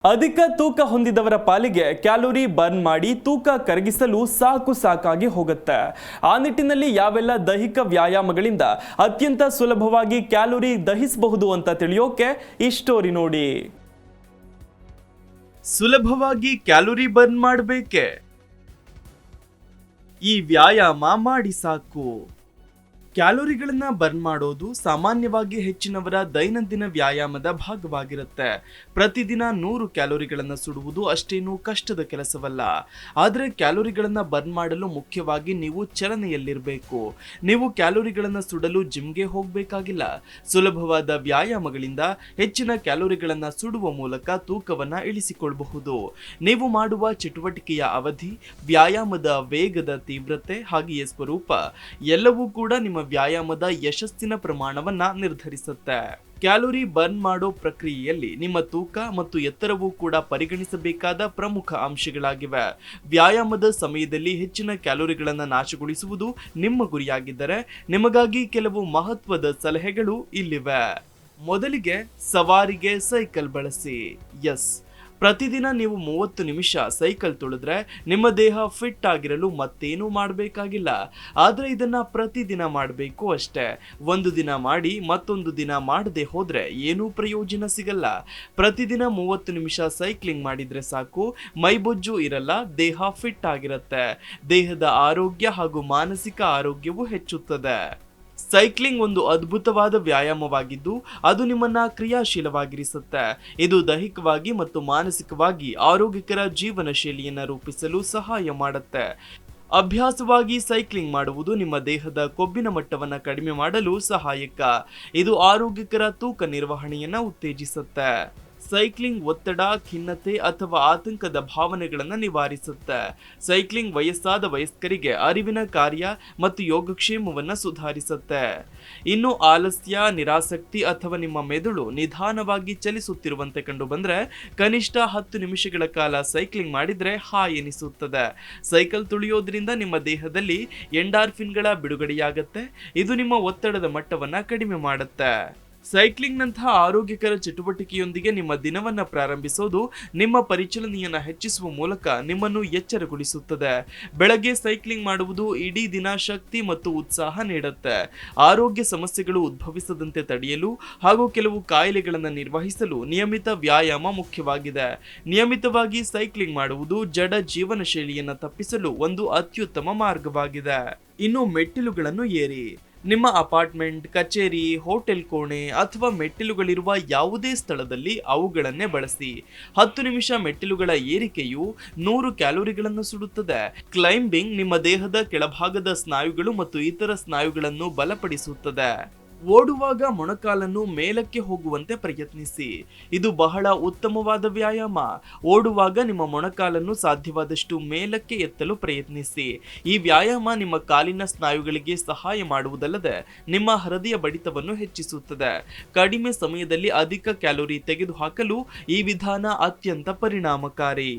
ಅಧಿಕ ತೂಕ ಹೊಂದಿದವರ ಪಾಲಿಗೆ ಕ್ಯಾಲೋರಿ ಬರ್ನ್ ಮಾಡಿ ತೂಕ ಕರಗಿಸಲು ಸಾಕಾಗಿ ಹೋಗುತ್ತೆ. ಆ ನಿಟ್ಟಿನಲ್ಲಿ ಯಾವೆಲ್ಲ ದೈಹಿಕ ವ್ಯಾಯಾಮಗಳಿಂದ ಅತ್ಯಂತ ಸುಲಭವಾಗಿ ಕ್ಯಾಲೋರಿ ದಹಿಸಬಹುದು ಅಂತ ತಿಳಿಯೋಕೆ ಈ ಸ್ಟೋರಿ ನೋಡಿ. ಸುಲಭವಾಗಿ ಕ್ಯಾಲೋರಿ ಬರ್ನ್ ಮಾಡಬೇಕೆ? ಈ ವ್ಯಾಯಾಮ ಮಾಡಿ ಸಾಕು. ಕ್ಯಾಲೋರಿಗಳನ್ನ ಬರ್ನ್ ಮಾಡೋದು ಸಾಮಾನ್ಯವಾಗಿ ಹೆಚ್ಚಿನವರ ದೈನಂದಿನ ವ್ಯಾಯಾಮದ ಭಾಗವಾಗಿರುತ್ತೆ. ಪ್ರತಿದಿನ 100 ಕ್ಯಾಲೋರಿಗಳನ್ನ ಸುಡುವುದು ಅಷ್ಟೇನು ಕಷ್ಟದ ಕೆಲಸವಲ್ಲ. ಆದರೆ ಕ್ಯಾಲೋರಿಗಳನ್ನ ಬರ್ನ್ ಮಾಡಲು ಮುಖ್ಯವಾಗಿ ನೀವು ಚಲನೆಯಲ್ಲಿರಬೇಕು. ನೀವು ಕ್ಯಾಲೋರಿಗಳನ್ನ ಸುಡಲು ಜಿಮ್ಗೆ ಹೋಗಬೇಕಾಗಿಲ್ಲ. ಸುಲಭವಾದ ವ್ಯಾಯಾಮಗಳಿಂದ ಹೆಚ್ಚಿನ ಕ್ಯಾಲೋರಿಗಳನ್ನ ಸುಡುವ ಮೂಲಕ ತೂಕವನ್ನ ಇಳಿಸಿಕೊಳ್ಳಬಹುದು. ನೀವು ಮಾಡುವ ಚಟುವಟಿಕೆಯ ಅವಧಿ, ವ್ಯಾಯಾಮದ ವೇಗದ ತೀವ್ರತೆ ಹಾಗೆಯೇ ಸ್ವರೂಪ ಎಲ್ಲವೂ ಕೂಡ ನಿಮ್ಮ ವ್ಯಾಯಾಮದ ಯಶಸ್ಸಿನ ಪ್ರಮಾಣವನ್ನ ನಿರ್ಧರಿಸುತ್ತೆ. ಕ್ಯಾಲೋರಿ ಬರ್ನ್ ಮಾಡೋ ಪ್ರಕ್ರಿಯೆಯಲ್ಲಿ ನಿಮ್ಮ ತೂಕ ಮತ್ತು ಎತ್ತರವೂ ಕೂಡ ಪರಿಗಣಿಸಬೇಕಾದ ಪ್ರಮುಖ ಅಂಶಗಳಾಗಿವೆ. ವ್ಯಾಯಾಮದ ಸಮಯದಲ್ಲಿ ಹೆಚ್ಚಿನ ಕ್ಯಾಲೋರಿಗಳನ್ನು ನಾಶಗೊಳಿಸುವುದು ನಿಮ್ಮ ಗುರಿಯಾಗಿದ್ದರೆ ನಿಮಗಾಗಿ ಕೆಲವು ಮಹತ್ವದ ಸಲಹೆಗಳು ಇಲ್ಲಿವೆ. ಮೊದಲಿಗೆ ಸವಾರಿಗೆ ಸೈಕಲ್ ಬಳಸಿ. ಪ್ರತಿದಿನ ನೀವು 30 ನಿಮಿಷ ಸೈಕಲ್ ತುಳಿದ್ರೆ ನಿಮ್ಮ ದೇಹ ಫಿಟ್ ಆಗಿರಲು ಮತ್ತೇನೂ ಮಾಡಬೇಕಾಗಿಲ್ಲ. ಆದರೆ ಇದನ್ನ ಪ್ರತಿದಿನ ಮಾಡಬೇಕು ಅಷ್ಟೇ. ಒಂದು ದಿನ ಮಾಡಿ ಮತ್ತೊಂದು ದಿನ ಮಾಡದೆ ಹೋದ್ರೆ ಏನೂ ಪ್ರಯೋಜನ ಸಿಗಲ್ಲ. ಪ್ರತಿದಿನ 30 ನಿಮಿಷ ಸೈಕ್ಲಿಂಗ್ ಮಾಡಿದ್ರೆ ಸಾಕು. ಮೈಬೊಜ್ಜು ಇರಲ್ಲ, ದೇಹ ಫಿಟ್ ಆಗಿರುತ್ತೆ. ದೇಹದ ಆರೋಗ್ಯ ಹಾಗೂ ಮಾನಸಿಕ ಆರೋಗ್ಯವು ಹೆಚ್ಚುತ್ತದೆ. ಸೈಕ್ಲಿಂಗ್ ಒಂದು ಅದ್ಭುತವಾದ ವ್ಯಾಯಾಮವಾಗಿದ್ದು ಅದು ನಿಮ್ಮನ್ನ ಕ್ರಿಯಾಶೀಲವಾಗಿರಿಸುತ್ತೆ. ಇದು ದೈಹಿಕವಾಗಿ ಮತ್ತು ಮಾನಸಿಕವಾಗಿ ಆರೋಗ್ಯಕರ ಜೀವನ ಶೈಲಿಯನ್ನು ರೂಪಿಸಲು ಸಹಾಯ ಮಾಡುತ್ತೆ. ಅಭ್ಯಾಸವಾಗಿ ಸೈಕ್ಲಿಂಗ್ ಮಾಡುವುದು ನಿಮ್ಮ ದೇಹದ ಕೊಬ್ಬಿನ ಮಟ್ಟವನ್ನು ಕಡಿಮೆ ಮಾಡಲು ಸಹಾಯಕ. ಇದು ಆರೋಗ್ಯಕರ ತೂಕ ನಿರ್ವಹಣೆಯನ್ನು ಉತ್ತೇಜಿಸುತ್ತೆ. ಸೈಕ್ಲಿಂಗ್ ಒತ್ತಡ, ಖಿನ್ನತೆ ಅಥವಾ ಆತಂಕದ ಭಾವನೆಗಳನ್ನು ನಿವಾರಿಸುತ್ತೆ. ಸೈಕ್ಲಿಂಗ್ ವಯಸ್ಸಾದ ವಯಸ್ಕರಿಗೆ ಅರಿವಿನ ಕಾರ್ಯ ಮತ್ತು ಯೋಗಕ್ಷೇಮವನ್ನು ಸುಧಾರಿಸುತ್ತೆ. ಇನ್ನು ಆಲಸ್ಯ, ನಿರಾಸಕ್ತಿ ಅಥವಾ ನಿಮ್ಮ ಮೆದುಳು ನಿಧಾನವಾಗಿ ಚಲಿಸುತ್ತಿರುವಂತೆ ಕಂಡು ಬಂದ್ರೆ ಕನಿಷ್ಠ 10 ನಿಮಿಷಗಳ ಕಾಲ ಸೈಕ್ಲಿಂಗ್ ಮಾಡಿದ್ರೆ ಹಾಯ್ ಎನಿಸುತ್ತದೆ. ಸೈಕಲ್ ತುಳಿಯೋದ್ರಿಂದ ನಿಮ್ಮ ದೇಹದಲ್ಲಿ ಎಂಡಾರ್ಫಿನ್ಗಳ ಬಿಡುಗಡೆಯಾಗುತ್ತೆ. ಇದು ನಿಮ್ಮ ಒತ್ತಡದ ಮಟ್ಟವನ್ನ ಕಡಿಮೆ ಮಾಡುತ್ತೆ. ಸೈಕ್ಲಿಂಗ್ ನಂತಹ ಆರೋಗ್ಯಕರ ಚಟುವಟಿಕೆಯೊಂದಿಗೆ ನಿಮ್ಮ ದಿನವನ್ನ ಪ್ರಾರಂಭಿಸೋದು ನಿಮ್ಮ ಪರಿಚಲನೆಯನ್ನ ಹೆಚ್ಚಿಸುವ ಮೂಲಕ ನಿಮ್ಮನ್ನು ಎಚ್ಚರಗೊಳಿಸುತ್ತದೆ. ಬೆಳಗ್ಗೆ ಸೈಕ್ಲಿಂಗ್ ಮಾಡುವುದು ಇಡೀ ದಿನ ಶಕ್ತಿ ಮತ್ತು ಉತ್ಸಾಹ ನೀಡುತ್ತೆ. ಆರೋಗ್ಯ ಸಮಸ್ಯೆಗಳು ಉದ್ಭವಿಸದಂತೆ ತಡೆಯಲು ಹಾಗೂ ಕೆಲವು ಕಾಯಿಲೆಗಳನ್ನು ನಿರ್ವಹಿಸಲು ನಿಯಮಿತ ವ್ಯಾಯಾಮ ಮುಖ್ಯವಾಗಿದೆ. ನಿಯಮಿತವಾಗಿ ಸೈಕ್ಲಿಂಗ್ ಮಾಡುವುದು ಜಡ ಜೀವನ ಶೈಲಿಯನ್ನು ತಪ್ಪಿಸಲು ಒಂದು ಅತ್ಯುತ್ತಮ ಮಾರ್ಗವಾಗಿದೆ. ಇನ್ನು ಮೆಟ್ಟಿಲುಗಳನ್ನು ಏರಿ. ನಿಮ್ಮ ಅಪಾರ್ಟ್ಮೆಂಟ್, ಕಚೇರಿ, ಹೋಟೆಲ್ ಕೋಣೆ ಅಥವಾ ಮೆಟ್ಟಿಲುಗಳಿರುವ ಯಾವುದೇ ಸ್ಥಳದಲ್ಲಿ ಅವುಗಳನ್ನೇ ಬಳಸಿ. 10 ನಿಮಿಷ ಮೆಟ್ಟಿಲುಗಳ ಏರಿಕೆಯು 100 ಕ್ಯಾಲೋರಿಗಳನ್ನು ಸುಡುತ್ತದೆ. ಕ್ಲೈಂಬಿಂಗ್ ನಿಮ್ಮ ದೇಹದ ಕೆಳಭಾಗದ ಸ್ನಾಯುಗಳು ಮತ್ತು ಇತರ ಸ್ನಾಯುಗಳನ್ನು ಬಲಪಡಿಸುತ್ತದೆ. ಓಡುವಾಗ ಮೊಣಕಾಲನ್ನು ಮೇಲಕ್ಕೆ ಹೋಗುವಂತೆ ಪ್ರಯತ್ನಿಸಿ. ಇದು ಬಹಳ ಉತ್ತಮವಾದ ವ್ಯಾಯಾಮ. ಓಡುವಾಗ ನಿಮ್ಮ ಮೊಣಕಾಲನ್ನು ಸಾಧ್ಯವಾದಷ್ಟು ಮೇಲಕ್ಕೆ ಎತ್ತಲು ಪ್ರಯತ್ನಿಸಿ. ಈ ವ್ಯಾಯಾಮ ನಿಮ್ಮ ಕಾಲಿನ ಸ್ನಾಯುಗಳಿಗೆ ಸಹಾಯ ಮಾಡುವುದಲ್ಲದೆ ನಿಮ್ಮ ಹೃದಯ ಬಡಿತವನ್ನು ಹೆಚ್ಚಿಸುತ್ತದೆ. ಕಡಿಮೆ ಸಮಯದಲ್ಲಿ ಅಧಿಕ ಕ್ಯಾಲೋರಿ ತೆಗೆದುಹಾಕಲು ಈ ವಿಧಾನ ಅತ್ಯಂತ ಪರಿಣಾಮಕಾರಿ.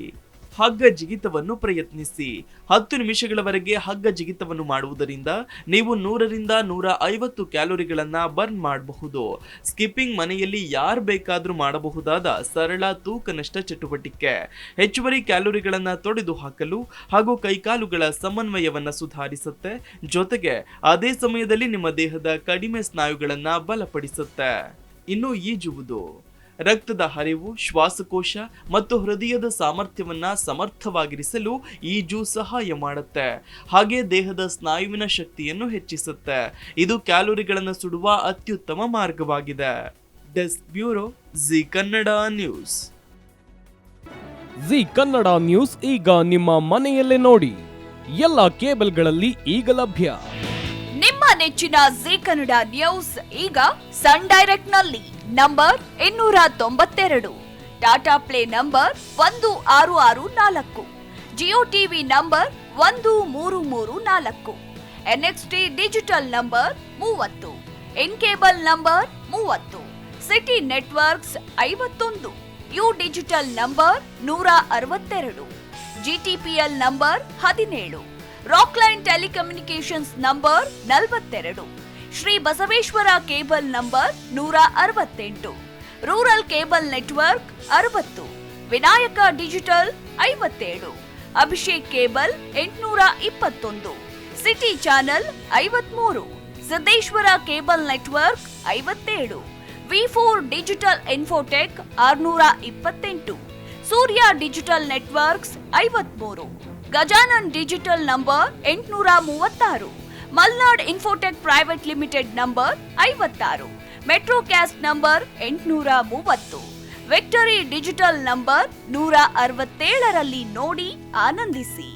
ಹಗ್ಗ ಜಿಗಿತವನ್ನು ಪ್ರಯತ್ನಿಸಿ. 10 ನಿಮಿಷಗಳವರೆಗೆ ಹಗ್ಗ ಜಿಗಿತವನ್ನು ಮಾಡುವುದರಿಂದ ನೀವು 100 ರಿಂದ 150 ಕ್ಯಾಲೋರಿಗಳನ್ನ ಬರ್ನ್ ಮಾಡಬಹುದು. ಸ್ಕಿಪ್ಪಿಂಗ್ ಮನೆಯಲ್ಲಿ ಯಾರು ಬೇಕಾದ್ರೂ ಮಾಡಬಹುದಾದ ಸರಳ ತೂಕ ನಷ್ಟ ಚಟುವಟಿಕೆ. ಹೆಚ್ಚುವರಿ ಕ್ಯಾಲೋರಿಗಳನ್ನ ತೊಡೆದು ಹಾಕಲು ಹಾಗೂ ಕೈಕಾಲುಗಳ ಸಮನ್ವಯವನ್ನ ಸುಧಾರಿಸುತ್ತೆ. ಜೊತೆಗೆ ಅದೇ ಸಮಯದಲ್ಲಿ ನಿಮ್ಮ ದೇಹದ ಕಡಿಮೆ ಸ್ನಾಯುಗಳನ್ನ ಬಲಪಡಿಸುತ್ತೆ. ಇನ್ನು ಈಜುವುದು. ರಕ್ತದ ಹರಿವು, ಶ್ವಾಸಕೋಶ ಮತ್ತು ಹೃದಯದ ಸಾಮರ್ಥ್ಯವನ್ನ ಸಮರ್ಥವಾಗಿರಿಸಲು ಈಜು ಸಹಾಯ ಮಾಡುತ್ತೆ. ಹಾಗೆ ದೇಹದ ಸ್ನಾಯುವಿನ ಶಕ್ತಿಯನ್ನು ಹೆಚ್ಚಿಸುತ್ತೆ. ಇದು ಕ್ಯಾಲೋರಿಗಳನ್ನು ಸುಡುವ ಅತ್ಯುತ್ತಮ ಮಾರ್ಗವಾಗಿದೆ. Desk bureau, G Kannada news. G Kannada news ಈಗ ನಿಮ್ಮ ಮನೆಯಲ್ಲೇ ನೋಡಿ. ಎಲ್ಲ ಕೇಬಲ್ಗಳಲ್ಲಿ ಈಗ ಲಭ್ಯ. ನಿಮ್ಮ ನೆಚ್ಚಿನ ಜಿ ಕನ್ನಡ ನ್ಯೂಸ್ ಈಗ ಸನ್ ಡೈರೆಕ್ಟ್ ನಲ್ಲಿ number 292, Tata play number 1664, Jio TV number 1334, NXT digital number 30, in cable number 30, city networks 51, U digital number 162, GTPL number 17, Rockline telecommunications number 42, Shri Basaveshwara cable number 168, rural cable network 60, Vinayaka digital 57, Abhishek cable 821, city channel 53, Siddeshwara cable network 57, V4 digital Infotech 628, Surya digital networks 53, Gajanan digital number 836, Malnad Infotech private limited number 56, Metrocast number 830, Victory digital number 167ರಲ್ಲಿ ನೋಡಿ ಆನಂದಿಸಿ.